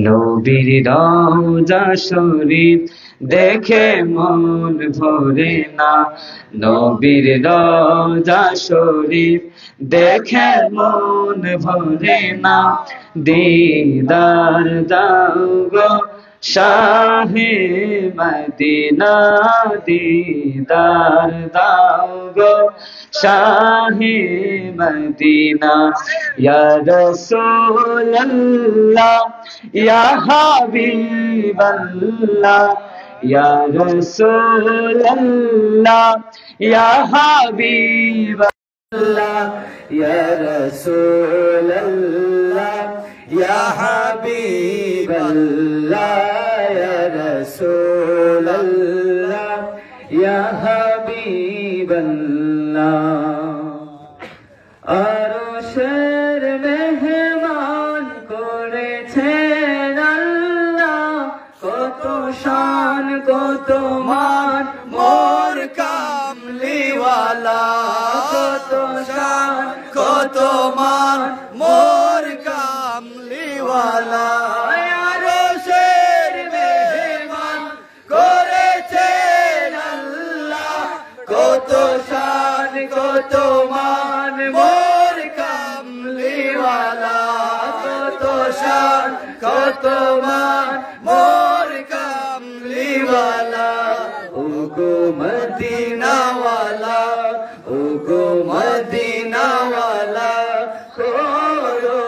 নবীর রওজা শরীফ দেখে মন ভরে না, নবীর রওজা শরীফ দেখে মন ভরে না, দিদার দাও গো শাহে মদিনা, দিদার দাও গো শাহে মদিনা। ইয়া রাসূলুল্লাহ ইয়া হাবিবাল্লাহ, ইয়া রাসূলুল্লাহ ইয়া হাবিবাল্লাহ, ইয়া রাসূলুল্লাহ ইয়া হাবিবাল্লাহ, ইয়া রাসূলুল্লাহ ইয়া হাবিবাল্লাহ। আরশের মেহমান করেছেন আল্লাহ, কত শান কত মান মোর কামলিওয়ালা, কত শান কত মান মোর কামলিওয়ালা। আরশের মেহমান করেছেন আল্লাহ, কত শান কত মান মোর কামলিওয়ালা, কত শান কত মান মোর কামলিওয়ালা। ওগো মদিনাওয়ালা, ওগো মদিনাওয়ালা, করো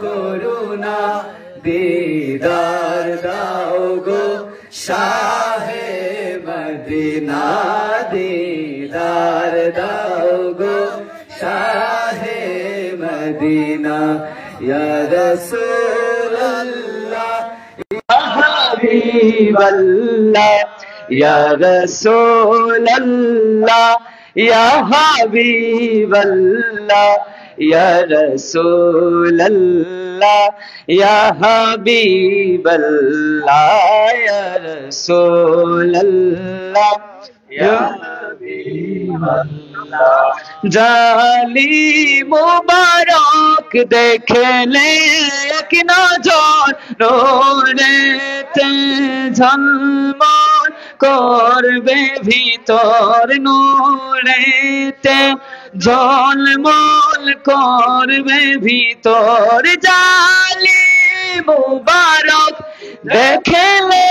করুণা, দিদার দাও গো শাহে মদিনা, দিদার দাও গো শাহে মদিনা। ইয়া রাসূলুল্লাহ ইয়া হাবিবাল্লাহ, ইয়া রাসূলুল্লাহ ইয়া হাবিবাল্লাহ, ইয়া রাসূলুল্লাহ ইয়া হাবিবাল্লাহ, ইয়া রাসূলুল্লাহ ইয়া হাবিবাল্লাহ। জালি মুবারক দেখলে এক নজর, নূরেতে ঝলমল করবে ভিতর, নূরেতে ঝলমল করবে ভিতর। জালি মুবারক দেখলে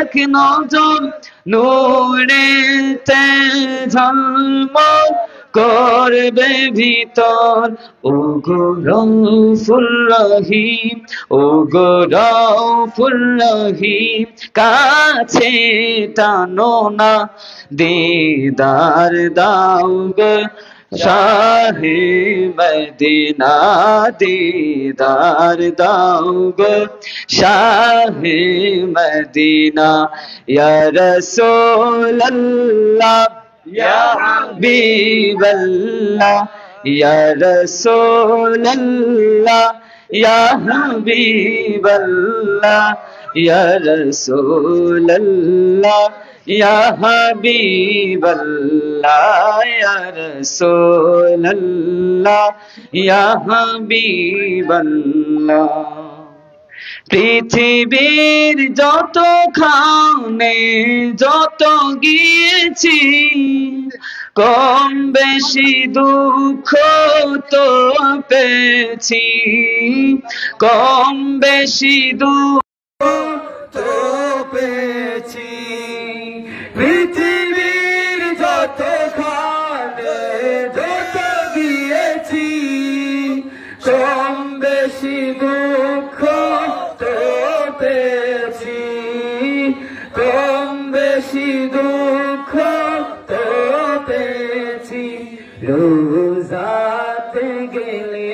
এক নজর, নূরেতে ঝলমল করবে ভিতর। ও গো রউফুর রহিম, ও গো রউফুর রহিম, কাছে টানো না, দিদার দাও গো শাহে মদিনা, দিদার দাও গো শাহে মদিনা। ইয়া রাসূলুল্লাহ ইয়া হাবিবাল্লাহ, ইয়া রাসূলুল্লাহ ইয়া হাবিবাল্লাহ, ইয়া রাসূলুল্লাহ ইয়া হাবিবাল্লাহ, ইয়া রাসূলুল্লাহ ইয়া হাবিবাল্লাহ। পৃথিবীর যত খানে যত গিয়েছি, কম বেশি দুঃখ তো পেয়েছি, কম বেশি দুঃখ তো পেয়েছি। পৃথিবীর যত খানে যত গিয়েছি, কম বেশি দুঃখ তো পেয়েছি, কম বেশি দুঃখ তো পেয়েছি। রোজাতে গেলে,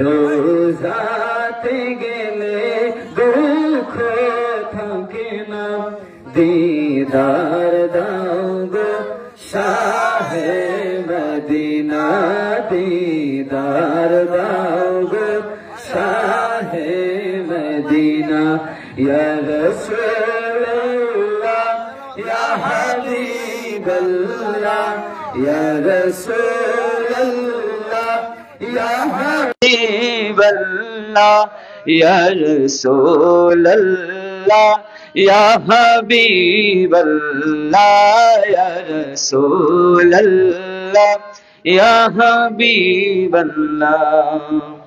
রোজাতে গেলে দুঃখ থাকে না, দিদার দাও গো শাহে মদিনা, দিদার দাও গো শাহে মদিনা। ইয়া রাসূলুল্লাহ ইয়া হাবিবাল্লাহ, ইয়া রাসূলুল্লাহ ইয়া হাবিবাল্লাহ, या रसूल अल्लाह या हबीब अल्लाह या रसूल अल्लाह या हबीब अल्लाह।